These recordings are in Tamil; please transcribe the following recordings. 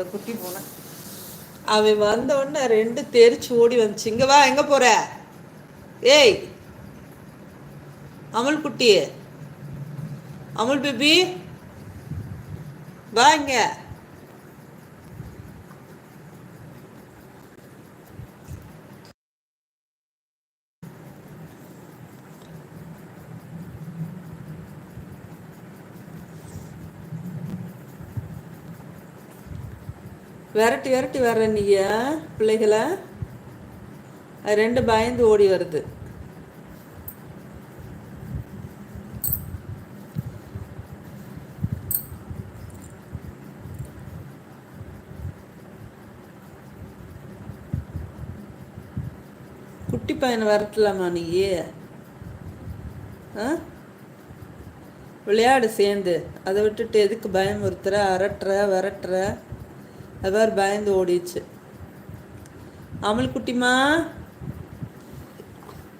அந்த குட்டி பூனை. அவன் வந்த உடனே ரெண்டு தெரிச்சு ஓடி வந்துச்சு. இங்க வா, எங்க போற? ஏய் அமுல் குட்டி, அமுல் பேபி, வா இங்க. விரட்டி விரட்டி வர்ற நீங்க பிள்ளைகளை, அது ரெண்டு பயந்து ஓடி வருது. குட்டி பையனை விரட்டலாமா நீ? ஆ, விளையாடு சேர்ந்து. அதை விட்டுட்டு எதுக்கு பயமுறுத்துற, அரட்டுற விரட்டுற? அது பயந்து ஓடிச்சு. அமுல் குட்டிமா,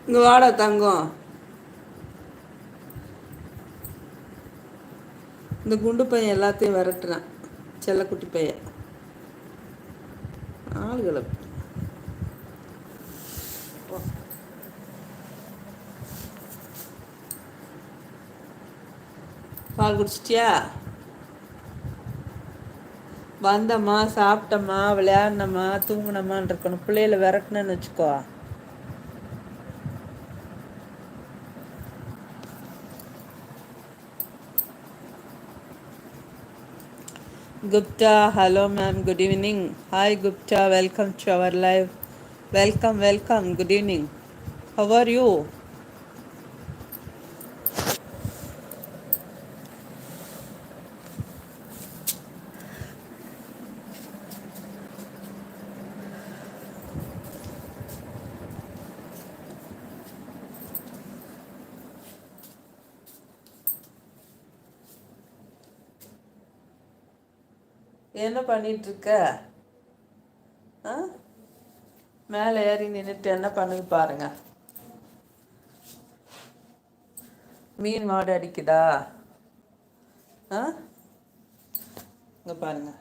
இங்க வாடா தங்கம். இந்த குண்டு பையன் எல்லாத்தையும் விரட்டுறான், செல்லக்குட்டி பையன். ஆளுகளை பால் குடிச்சிட்டியா? வந்தம்மா, சாப்பிட்டம்மா, விளையாடினம்மா, தூங்கினம்மான் இருக்கணும். பிள்ளைகளை விரட்டினு வச்சுக்கோ. Gupta, hello ma'am, good evening. Hi Gupta, welcome to our live. Welcome, good evening. How are you? என்ன பண்ணிட்டு இருக்க? ஆ, மேலே ஏறி நின்றுட்டு என்ன பண்ணுது பாருங்க. மீன் வாடை அடிக்குதா? ஆ, இங்க பாருங்க,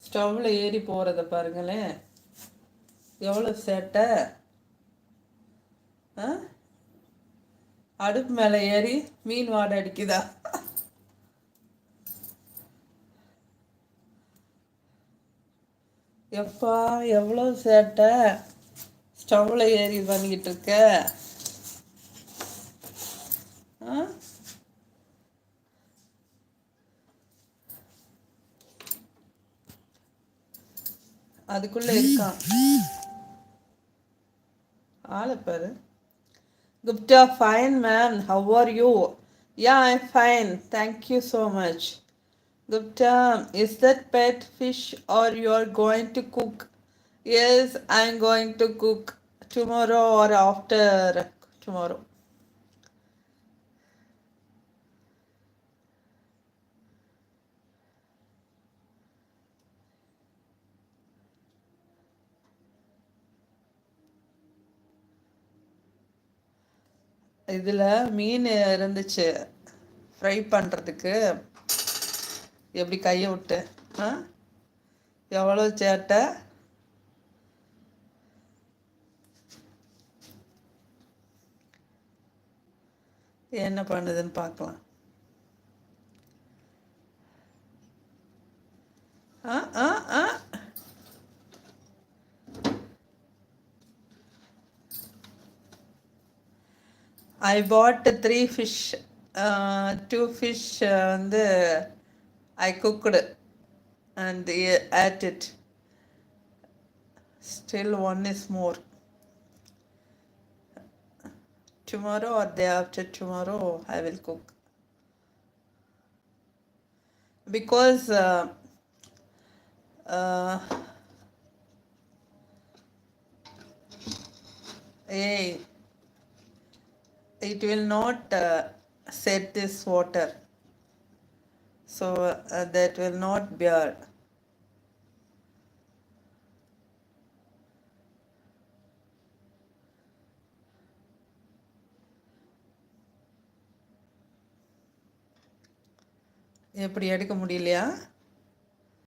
ஸ்டவ்ல ஏறி போறத பாருங்களேன், எவ்வளோ சேட்டை. ஆ, அடுப்பு மேலே ஏறி மீன் வாடை அடிக்குதா? எப்பா எவ்வளோ சேட்டை, ஸ்டவ்ல ஏறி பண்ணிக்கிட்டு இருக்க. ஆ, அதுக்குள்ள இருக்கான் ஆளை பாரு. Gupta, fine ma'am, how are you? Yeah, I'm fine, thank you so much. Gupta, is that pet fish or you're going to cook? Yes, I'm going to cook tomorrow or after tomorrow. இதில் மீன் இருந்துச்சு ஃப்ரை பண்ணுறதுக்கு. எப்படி கையை விட்டு? ஆ, எவ்வளோ சேட்டை. என்ன பண்ணுதுன்னு பார்க்கலாம். ஆ ஆ ஆ I bought 3 fish. 2 fish வந்து I cooked and ate it. Still one is more. Tomorrow or day after tomorrow I will cook. Because it will not set this water, so that will not bear. எப்படி எடுக்க முடியலையா?